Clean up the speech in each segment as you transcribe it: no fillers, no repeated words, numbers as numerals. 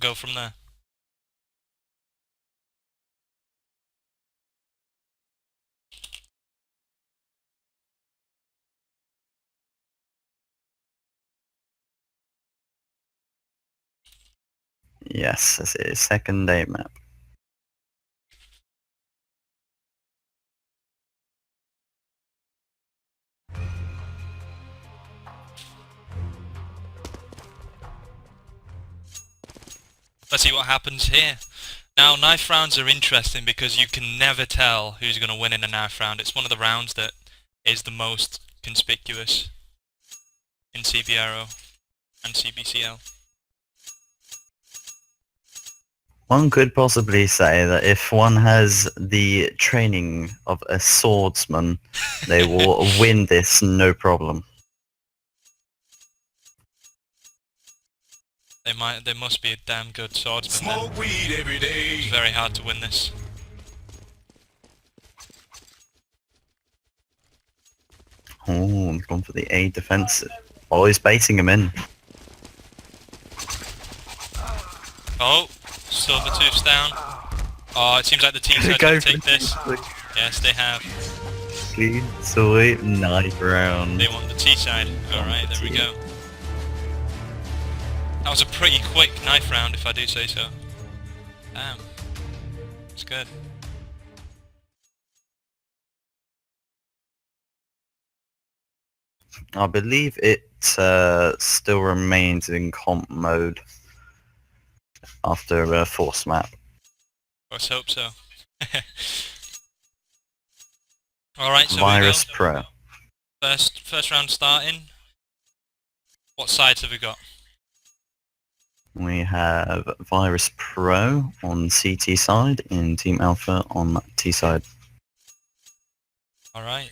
go from there. Yes, this is second day map. Let's see what happens here. Now, knife rounds are interesting because you can never tell who's going to win in a knife round. It's one of the rounds that is the most conspicuous in CBRO and CBCL. One could possibly say that if one has the training of a swordsman, they will win this no problem. They must be a damn good swordsman then. Smoke weed every day. It's very hard to win this. Oh, he's gone for the A defensive. Oh, he's baiting him in. Oh, Silvertooth's down. Oh, it seems like the team's going to take this. Yes, they have. Clean, sweet, knife round. They want the T side. Alright, there we go. That was a pretty quick knife round, if I do say so. Damn. It's good. I believe it still remains in comp mode after a force map. Let's hope so. Alright, so Virus.pro. First round starting. What sides have we got? We have Virus.pro on CT side and Team Alpha on T side. Alright.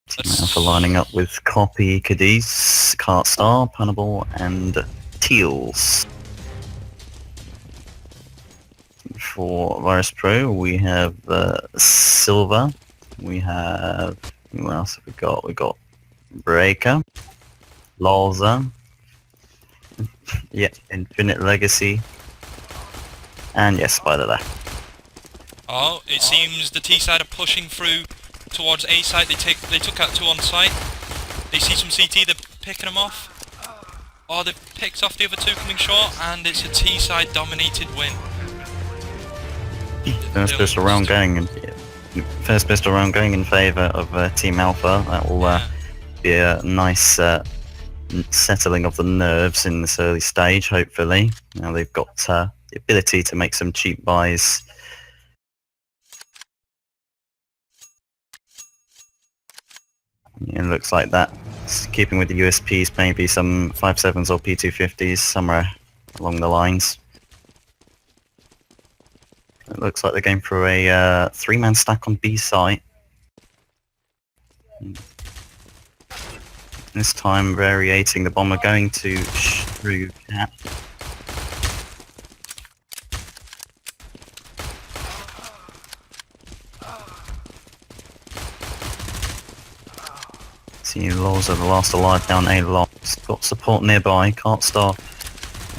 Team Alpha lining up with Copy, Cadiz, Cartstar, Punable and Teals. For Virus.pro we have Silver, we have, who else have we got? We got Breaker, Lalza, yeah, Infinite Legacy, and yes, Spider there. Oh, it seems the T side are pushing through towards A side. They took out 2 on site. They see some CT, they're picking them off. Oh, they've picked off the other 2 coming short, and it's a T side dominated win. First pistol round going in favour of Team Alpha. That will be a nice settling of the nerves in this early stage, hopefully. Now they've got the ability to make some cheap buys. Yeah, it looks like that. Keeping with the USPs, maybe some 5.7s or P250s somewhere along the lines. It looks like they're going for a 3-man stack on B site. This time variating the bomber, going to through Cat. See Laws are the last alive down A lot. Got support nearby, Cartstar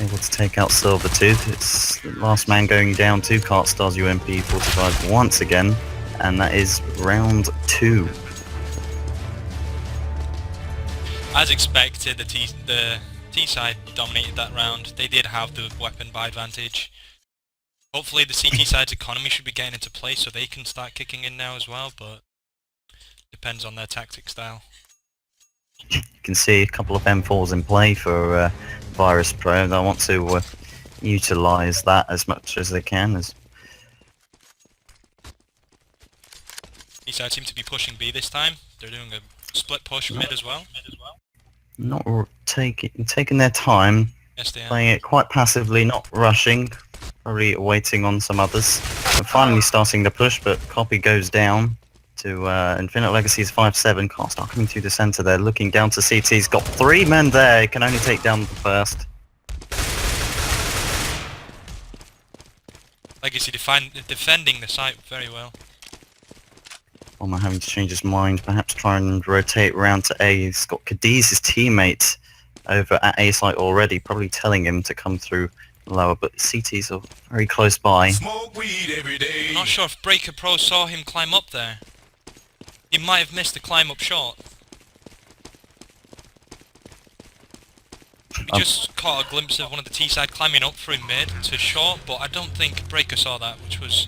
able to take out Silvertooth. It's the last man going down to Cartstar's UMP 45 once again, and that is round 2. As expected, the T side dominated that round. They did have the weapon by advantage. Hopefully the CT side's economy should be getting into place so they can start kicking in now as well, but depends on their tactic style. You can see a couple of M4s in play for Virus.pro. They want to utilise that as much as they can. T side seem to be pushing B this time. They're doing a split push mid as well. Not taking their time, Yes, they are. playing it quite passively, not rushing, probably waiting on some others. And finally starting the push, but Copy goes down to Infinite Legacy's 5.7. Cartstar coming through the centre there, looking down to CT. He's got 3 men there, he can only take down the first. Legacy defending the site very well. Bomber having to change his mind, perhaps try and rotate round to A. He's got Cadiz, his teammate, over at A site already, probably telling him to come through lower, but CTs are very close by. Smoke weed every day. I'm not sure if Breaker.pro saw him climb up there. He might have missed the climb up short. We just caught a glimpse of one of the T-side climbing up through mid to short, but I don't think Breaker saw that, which was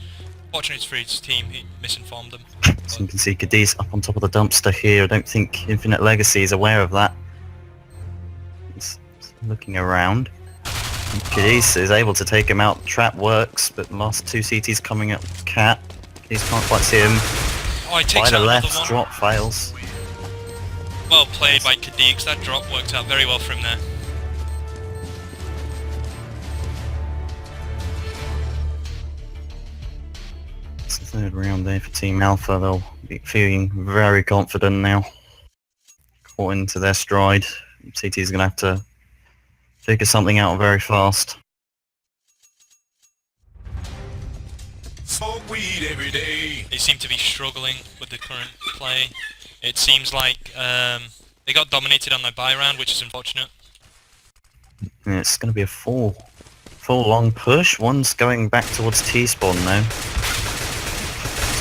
fortunate for his team. He misinformed them. So you can see Cadiz up on top of the dumpster here. I don't think Infinite Legacy is aware of that. He's looking around. Cadiz is able to take him out. Trap works, but last two CTs coming up. Cat. Cadiz can't quite see him. Oh, he By takes the out another left, one. drop fails. Well played by Cadiz. That drop worked out very well for him there. It's the third round there for Team Alpha. They'll be feeling very confident now. Caught into their stride. CT is going to have to figure something out very fast. Smoke weed every day. They seem to be struggling with the current play. It seems like they got dominated on their buy round, which is unfortunate. And it's going to be a full long push. One's going back towards T-spawn now.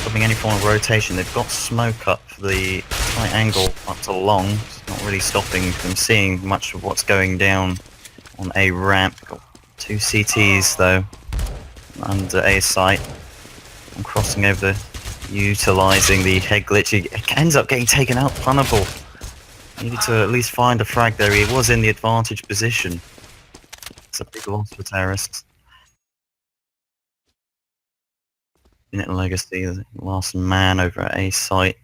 Stopping any form of rotation. They've got smoke up for the tight angle up to long. It's not really stopping them seeing much of what's going down on A ramp. Got two CTs though under A site. I'm crossing over, utilising the head glitch. He ends up getting taken out. Punnable. Needed to at least find a frag there. He was in the advantage position. It's a big loss for terrorists. Infinite Legacy, the last man over at A site.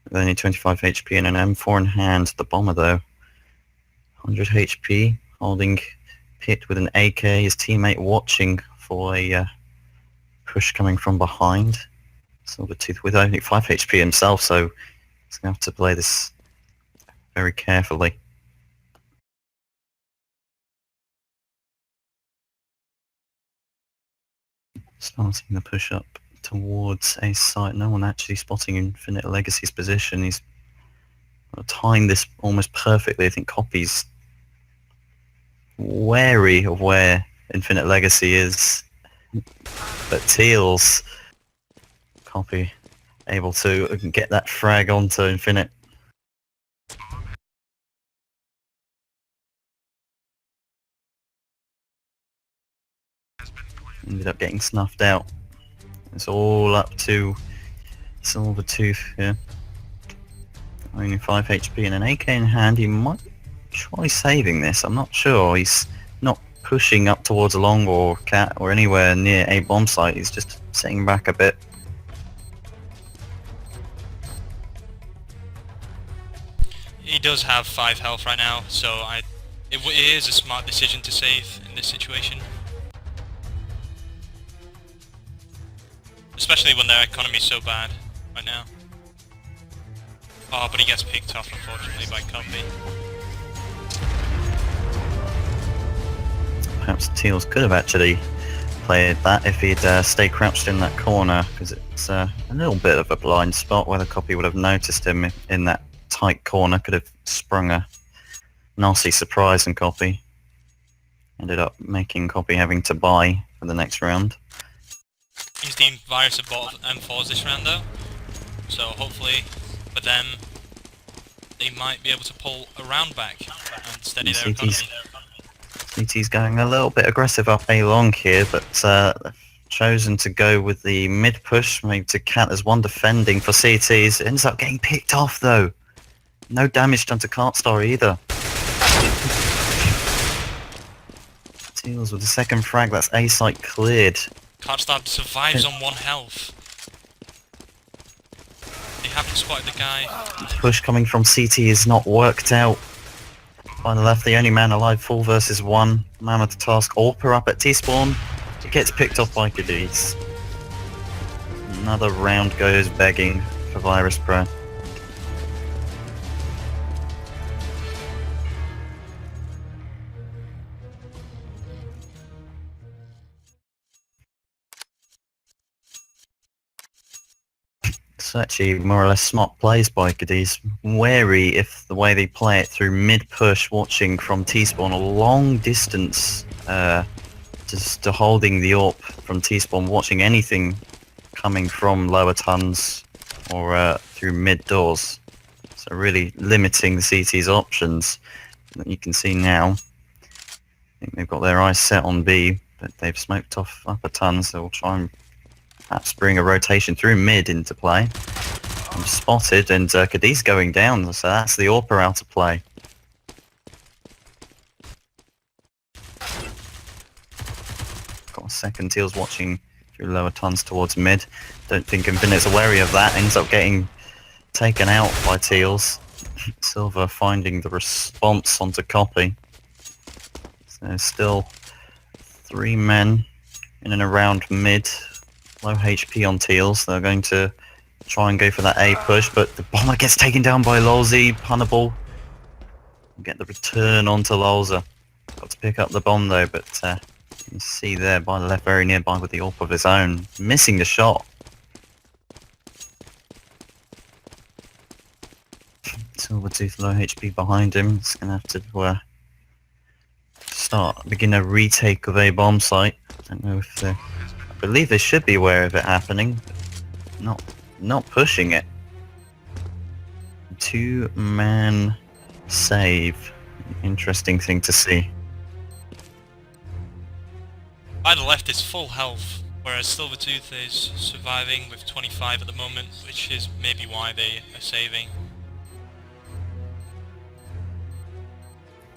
With only 25 HP and an M4 in hand. The bomber though, 100 HP, holding pit with an AK. His teammate watching for a push coming from behind. Silvertooth with only 5 HP himself, so he's going to have to play this very carefully. Starting the push up towards A site. No one actually spotting Infinite Legacy's position. He's timed this almost perfectly. I think Copy's wary of where Infinite Legacy is, but Teal's Copy able to get that frag onto Infinite. Ended up getting snuffed out. It's all up to Silvertooth here. Only 5 HP and an AK in hand. He might try saving this. I'm not sure. He's not pushing up towards a long or cat or anywhere near a bomb site. He's just sitting back a bit. He does have 5 health right now, so it is a smart decision to save in this situation. Especially when their economy is so bad right now. Oh, but he gets picked off unfortunately by Copy. Perhaps Teals could have actually played that if he'd stayed crouched in that corner, because it's a little bit of a blind spot where the Copy would have noticed him in that tight corner. Could have sprung a nasty surprise and Copy. Ended up making Copy having to buy for the next round. Teams Team Virus have bought M4s this round though, so hopefully for them they might be able to pull a round back and steady their economy. CT's going a little bit aggressive up A long here, but chosen to go with the mid push, maybe to Cat as one defending for CTs. Ends up getting picked off though. No damage done to Cartstar either. Teals with the second frag, that's A site cleared. Cartstar survives on 1 health. They haven't spotted the guy. Push coming from CT is not worked out. By the left, the only man alive, full versus 1. Mammoth task, Orper up at T-spawn. It gets picked off by Cadiz. Another round goes begging for Virus.pro. It's actually more or less smart plays by Cadiz. Wary if the way they play it through mid-push, watching from T-spawn a long distance, just to holding the AWP from T-spawn, watching anything coming from lower tons or through mid-doors. So really limiting the CT's options. You can see now, I think they've got their eyes set on B, but they've smoked off upper tons, so we'll try and perhaps bring a rotation through mid into play. I'm spotted, and Cadiz going down, so that's the AWPer out of play. Got a second, Teal's watching through lower tons towards mid. Don't think Infinite's wary of that, ends up getting taken out by Teals. Silver finding the response onto Copy. So still 3 men in and around mid. Low HP on Teals. They're going to try and go for that A push, but the bomber gets taken down by Lolzy. Punnable. Get the return onto Lolza. Got to pick up the bomb though, but you can see there by the left, very nearby with the AWP of his own. Missing the shot. Silvertooth low HP behind him. It's going to have to begin a retake of a bomb site. I don't know if they... I believe they should be aware of it happening. Not pushing it. 2-man save. Interesting thing to see. By the left is full health, whereas Silvertooth is surviving with 25 at the moment, which is maybe why they are saving.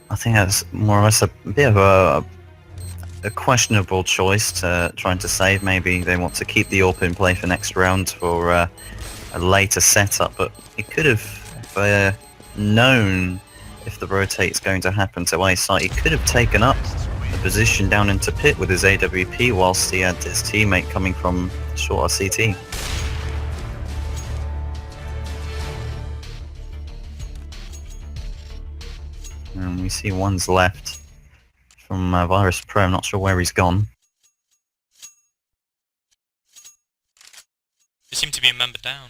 I think that's more or less a bit of a questionable choice to trying to save. Maybe they want to keep the AWP in play for next round for a later setup, but it could have known if the rotate's going to happen to A site. He could have taken up the position down into pit with his AWP whilst he had his teammate coming from shorter CT. And we see one's left from Virus.pro. I'm not sure where he's gone. They seem to be a member down.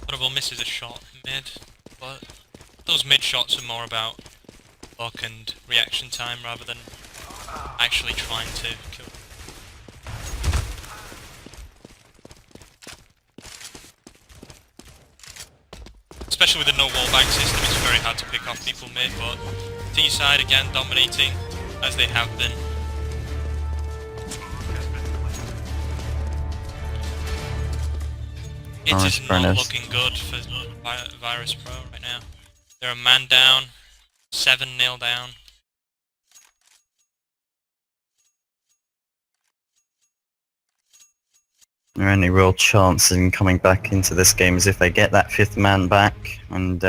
Honorable misses a shot mid, but those mid shots are more about luck and reaction time rather than actually trying to kill. Especially with the no wallbang system, it's very hard to pick off people mid, but T side again dominating as they have been. It is not looking good for Virus.pro right now. They're a man down, 7-0 down. Their only real chance in coming back into this game is if they get that 5th man back, and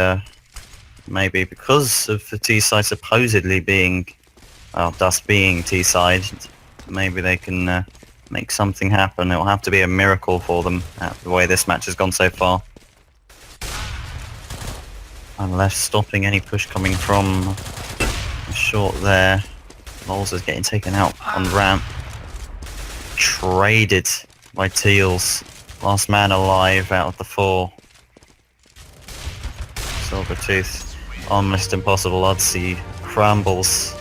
maybe because of the T-side supposedly being, well, Dust being T-side, maybe they can make something happen. It'll have to be a miracle for them, the way this match has gone so far. Unless stopping any push coming from short there. Moles is getting taken out on ramp. Traded by Teals. Last man alive out of the 4. Silvertooth. Almost impossible odds. He crumbles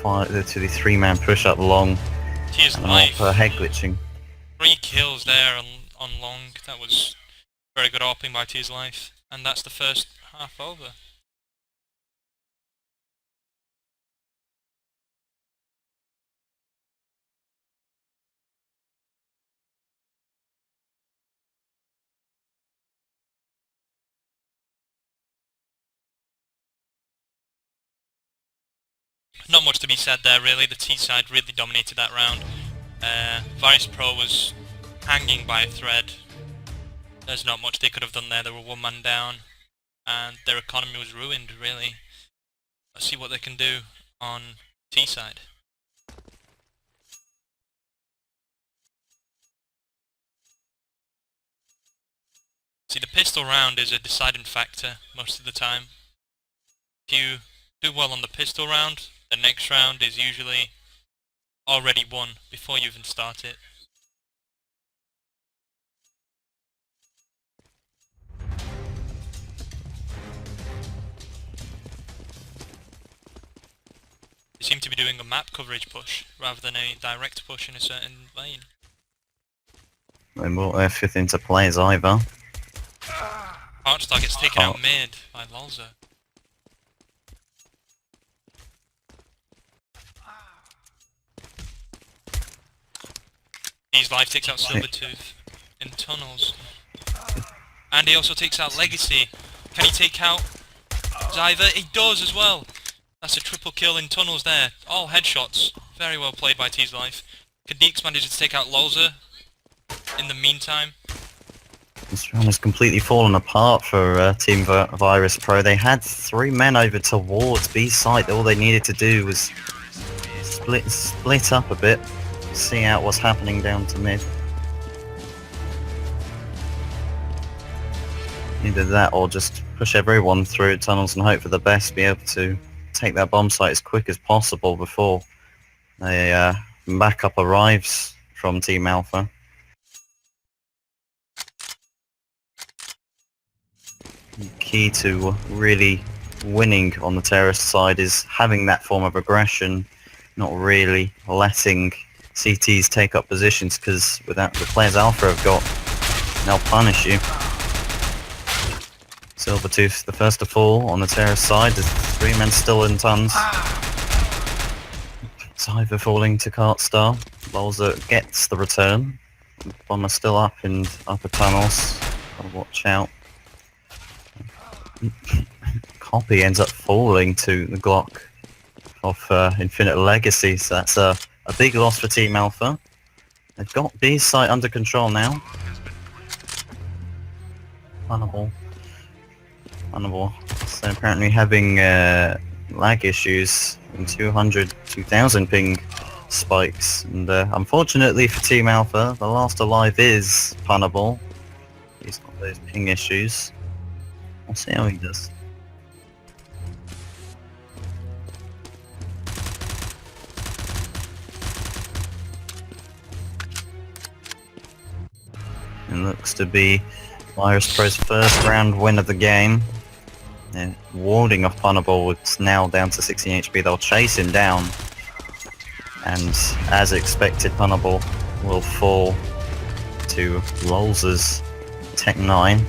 to the 3-man push up long. Tears And life. head glitching. 3 kills there on long. That was very good AWPing by Tears life. And that's the first half over. Not much to be said there really. The T side really dominated that round. Virus.pro was hanging by a thread. There's not much they could have done there. They were 1 man down and their economy was ruined really. Let's see what they can do on T side. See, the pistol round is a deciding factor most of the time. If you do well on the pistol round, the next round is usually already won before you even start it. They seem to be doing a map coverage push rather than a direct push in a certain lane. They brought their fifth into plays either. Archstar gets taken out mid by Lolza. He's live takes out Silvertooth in tunnels. And he also takes out Legacy. Can he take out Zyver? He does as well. That's a triple kill in tunnels there. All headshots. Very well played by T's Life. Kadix manages to take out Lolza in the meantime. This round has completely fallen apart for Team Virus.pro. They had 3 men over towards B site. All they needed to do was split up a bit, see out what's happening down to mid. Either that or just push everyone through tunnels and hope for the best, be able to take that bomb site as quick as possible before a backup arrives from Team Alpha. Key to really winning on the terrorist side is having that form of aggression, not really letting CTs take up positions, because without the players Alpha have got, they'll punish you. Silvertooth, the first to fall on the terrorist side. There's 3 men still in tons. Zyver falling to Cartstar. Lolza gets the return. Bomber still up in upper tunnels. Gotta watch out. Copy ends up falling to the Glock of Infinite Legacy, so that's a big loss for Team Alpha. They've got B site under control now. Funnable. So apparently having lag issues in 2000 ping spikes, and unfortunately for Team Alpha, the last alive is Punnable. He's got those ping issues. We'll see how he does. It looks to be Virus.pro's first round win of the game. And warding off Punnable, it's now down to 16 HP. They'll chase him down. And as expected, Punnable will fall to Lolza's Tech 9.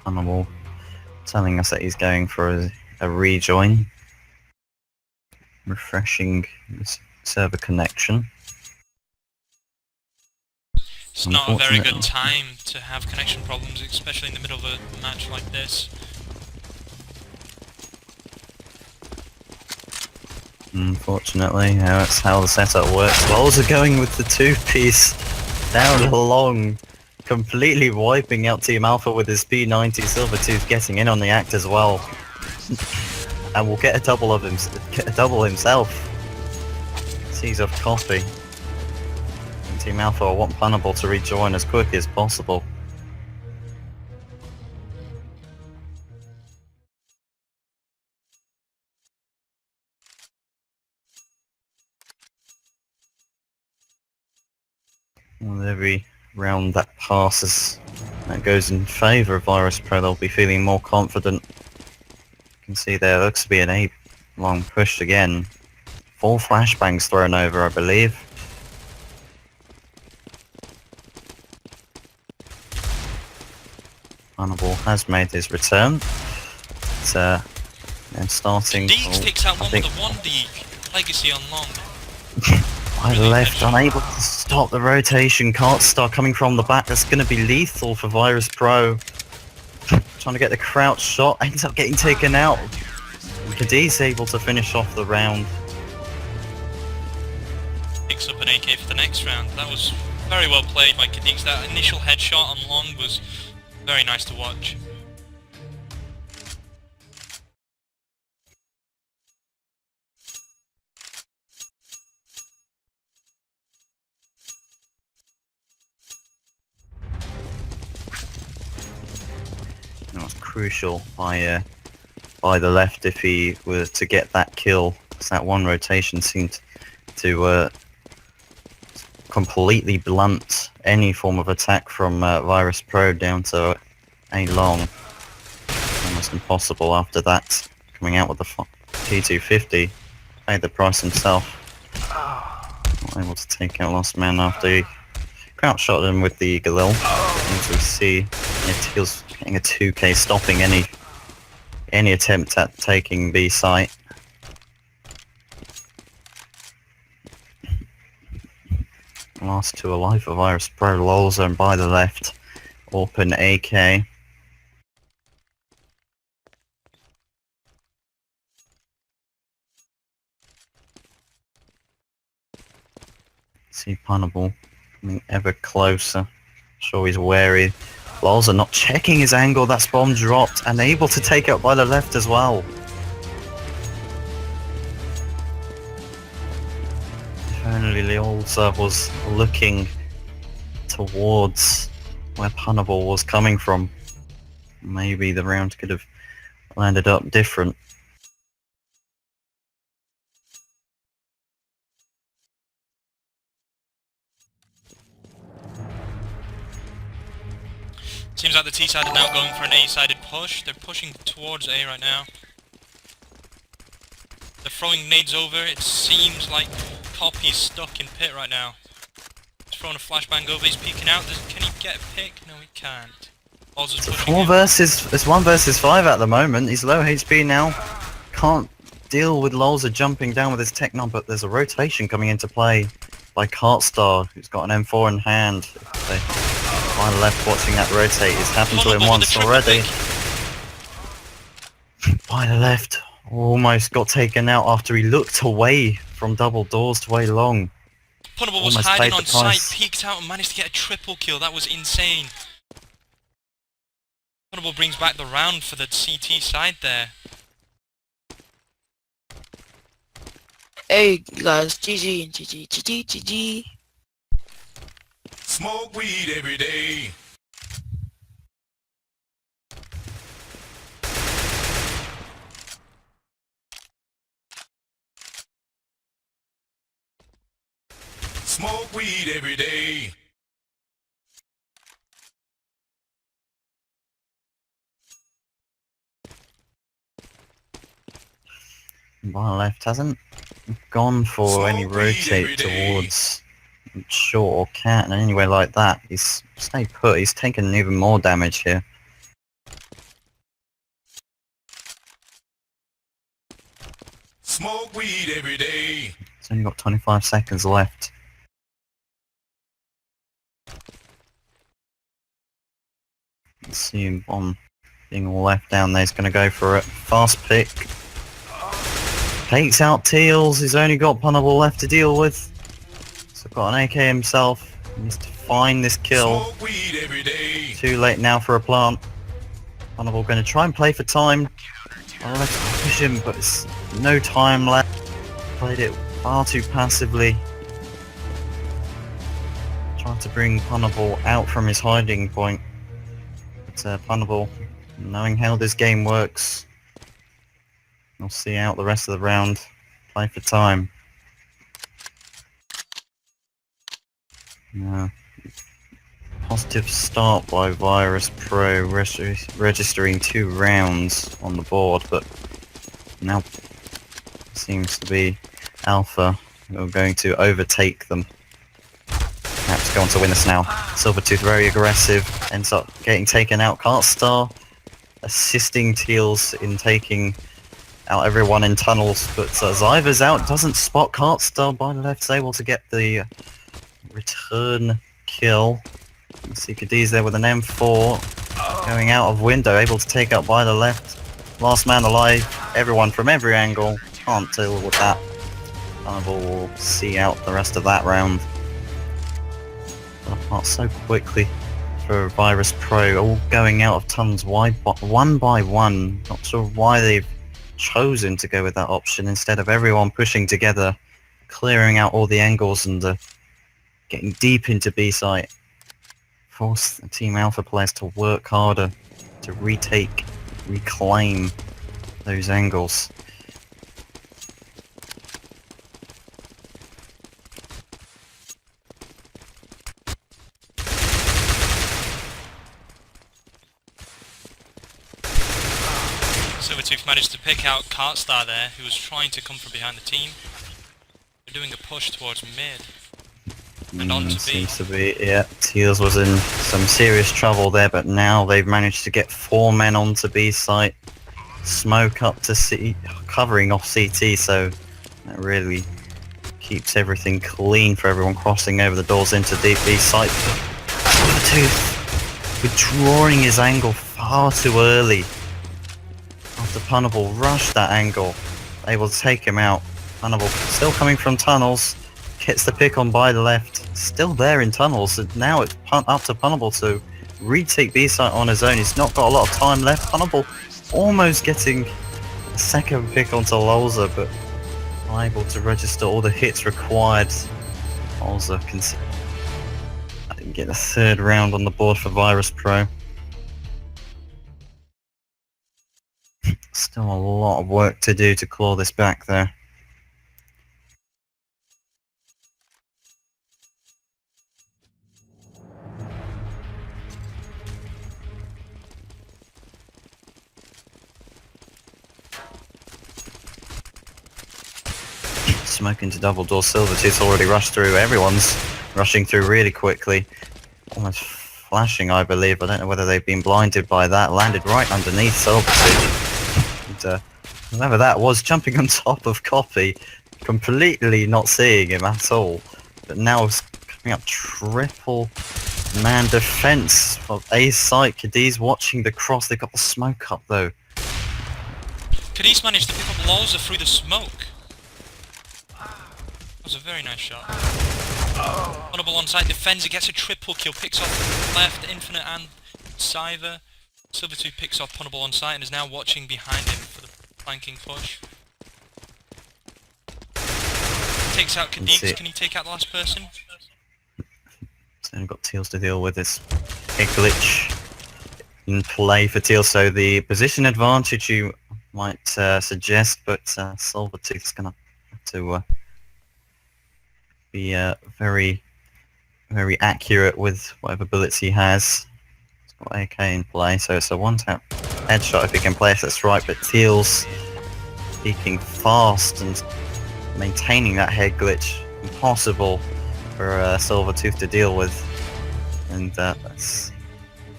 Punnable telling us that he's going for a rejoin. Refreshing the server connection. It's not a very good time to have connection problems, especially in the middle of a match like this. Unfortunately, that's how the setup works. Lolza going with the 2-piece down long, completely wiping out Team Alpha with his P90. Silvertooth getting in on the act as well, and will get a double of himself. Sees off Copy. And Team Alpha will want Punnable to rejoin as quickly as possible. With every round that passes, that goes in favour of Virus.pro, they'll be feeling more confident. You can see there looks to be an 8-long push again. 4 flashbangs thrown over, I believe. Punnable has made his return. It's they're starting. Deeks takes out one with a 1D Legacy on long. By the left, unable to stop the rotation. Cartstar coming from the back. That's going to be lethal for Virus.pro. Trying to get the crouch shot, ends up getting taken out. Cadiz able to finish off the round. Picks up an AK for the next round. That was very well played by Cadiz. That initial headshot on long was very nice to watch. crucial by the left if he were to get that kill. 'Cause that one rotation seemed to completely blunt any form of attack from Virus.pro down to a long. Almost impossible after that. Coming out with the T250, paid the price himself. Not able to take out Last Man after he crouch shot him with the Galil. As we see, Teal's getting a 2k, stopping any attempt at taking B site. Last two alive for Virus.pro. Lol zone by the left. Open AK. See Punable coming ever closer. Sure he's wary. Lolza not checking his angle. That's bomb dropped and able to take out by the left as well. If only Lolza was looking towards where Punable was coming from, maybe the round could have landed up different. Seems like the T side are now going for an A-sided push. They're pushing towards A right now. They're throwing nades over. It seems like Copy's stuck in pit right now. He's throwing a flashbang over. He's peeking out. Can he get a pick? No, he can't. It's 1 versus 5 at the moment. He's low HP now. Can't deal with Lolza jumping down with his Technon, but there's a rotation coming into play by Kartstar, who's got an M4 in hand. By the left watching that rotate. It's happened to him once already. By the left, almost got taken out after he looked away from double doors to way long. Punable was hiding on site, peeked out and managed to get a triple kill. That was insane. Punable brings back the round for the CT side there. Hey guys, GG, GG, GG, GG. Smoke weed every day. Smoke weed every day. Bar left hasn't gone for any rotate towards short or cat in any way like that. He's stayed put. He's taken even more damage here. Smoke weed every day. He's only got 25 seconds left. Let's see him on being all left down there. He's going to go for it. Fast pick. Takes out Teals. He's only got Punable left to deal with. So got an AK himself. He needs to find this kill. Smoke weed every day. Too late now for a plant. Punable going to try and play for time. I'll let him push him, but it's no time left. Played it far too passively. Tried to bring Punable out from his hiding point. But Punable, knowing how this game works, we'll see out the rest of the round. Play for time. Yeah. Positive start by Virus.pro, registering 2 rounds on the board, but now seems to be Alpha who are going to overtake them. Perhaps go on to win this now. Silvertooth very aggressive, ends up getting taken out. Kartstar assisting Teals in taking out everyone in tunnels, but Zyver's out, doesn't spot Kartstar. By the left's able to get the return kill. You see Cadiz there with an M4 going out of window, able to take out by the left. Last man alive, everyone from every angle, can't deal with that. Carnival will see out the rest of that round. Got apart so quickly for Virus.pro, all going out of tons one by one. Not sure why they've chosen to go with that option instead of everyone pushing together, clearing out all the angles and getting deep into B site. Force the Team Alpha players to work harder to retake reclaim those angles. Silvertooth managed to pick out Kartstar there, who was trying to come from behind the team. They're doing a push towards mid. And on to B. Seems to be, yeah, Teals was in some serious trouble there, but now they've managed to get 4 men onto B site. Smoke up to C, covering off CT, so that really keeps everything clean for everyone crossing over the doors into deep B site. Silvertooth withdrawing his angle far too early. After Punable rushed that angle, able to take him out. Punable still coming from tunnels, gets the pick on by the left, still there in tunnels, and now it's up to Punable to retake B site on his own. He's not got a lot of time left. Punable almost getting a second pick onto Lolza, but unable to register all the hits required. Lolza can get a third round on the board for Virus.pro. Still a lot of work to do to claw this back there. Smoke into double door. Silvertooth's already rushed through. Everyone's rushing through really quickly. Almost flashing, I believe. I don't know whether they've been blinded by that. Landed right underneath Silvertooth. And whoever that was jumping on top of Copy, completely not seeing him at all. But now it's coming up triple man defense of A site. Cadiz watching the cross. They've got the smoke up though. Cadiz managed to pick up Lolza through the smoke. That was a very nice shot. Honourable onside defends, he gets a triple kill, picks off left, Infinite and Cyver. Silvertooth picks off Honourable onside and is now watching behind him for the flanking push. Takes out Cadiz, can he take out the last person? So we've got Teals to deal with this hit glitch in play for Teals, so the position advantage you might suggest, but Silvertooth's gonna have to be very accurate with whatever bullets he has. He's got AK in play, so it's a one-tap headshot if he can place that's right, but Teals peaking fast and maintaining that head glitch, impossible for Silvertooth to deal with. And that's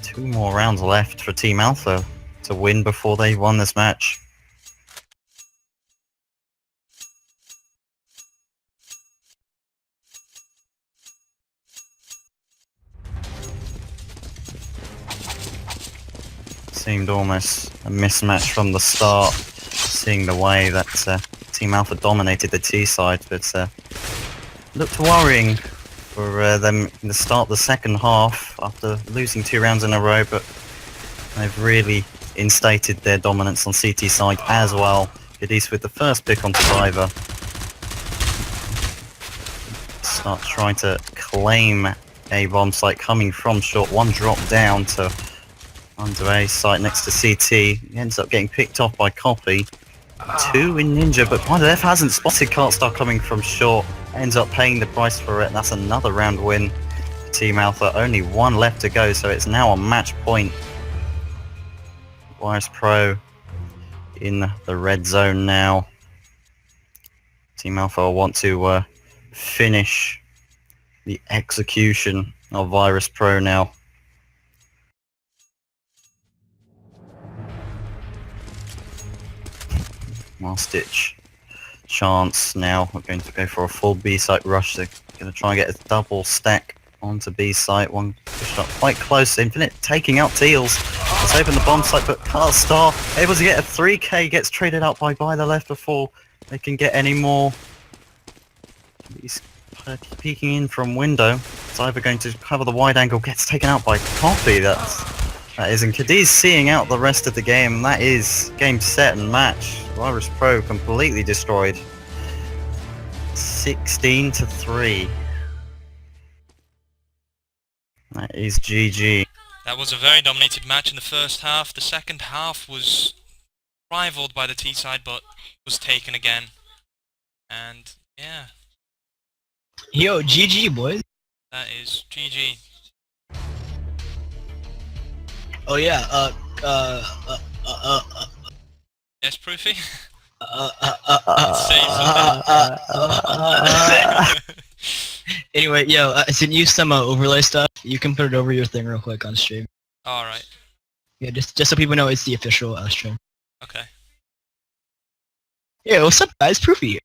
2 more rounds left for Team Alpha to win before they won this match. Seemed almost a mismatch from the start, seeing the way that Team Alpha dominated the T side, but looked worrying for them in the start of the second half after losing 2 rounds in a row, but they've really instated their dominance on CT side as well. Cadiz with the first pick on Survivor. Starts trying to claim a bomb site coming from short, one drop down to under A site next to CT. He ends up getting picked off by Copy. 2 in Ninja, but F hasn't spotted Kartstar coming from short. Ends up paying the price for it, and that's another round win for Team Alpha. Only 1 left to go, so it's now a match point. Virus.pro in the red zone now. Team Alpha want to finish the execution of Virus.pro now. Last ditch chance now. We're going to go for a full B site rush. They're going to try and get a double stack onto B site. One pushed up quite close. Infinite taking out Teals. Let's open the bomb site, but Kartstar able to get a 3k, gets traded out by the left before they can get any more. He's peeking in from window. It's either going to cover the wide angle, gets taken out by Copy. That is, and Cadiz seeing out the rest of the game. That is game, set, and match. Virus.pro completely destroyed. 16-3. That is GG. That was a very dominated match in the first half. The second half was rivaled by the T side, but was taken again. And yeah, Yo, GG, boys. that is GG. Oh yeah. Yes, Proofy? Anyway, yo, I sent you some overlay stuff. You can put it over your thing real quick on stream. Alright, Yeah, just so people know it's the official stream. okay. Yeah, what's up, guys? Proofy.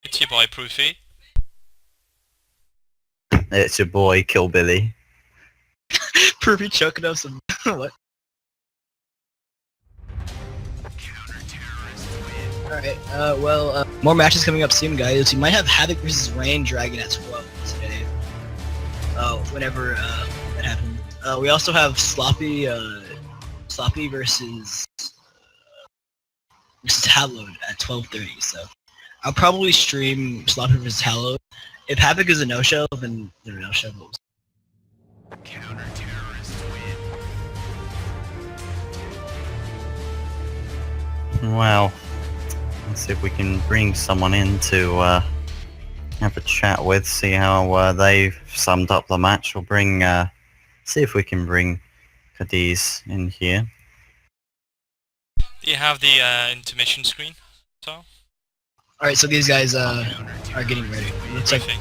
It's your boy Proofy. It's your boy, Kill Billy. Proofy choking up some what? Alright, well, more matches coming up soon, guys. We might have Havoc versus Rain Dragon at 12 today. Whenever, that happens. We also have Sloppy versus Hallowed at 12:30, so I'll probably stream Sloppy versus Hallowed. If Havoc is a no-show, then they're a no-show. Well, let's see if we can bring someone in to have a chat with, see how they've summed up the match. We'll bring, see if we can bring Cadiz in here. Do you have the intermission screen? So? Alright, so these guys are getting ready. Looks like Briefing.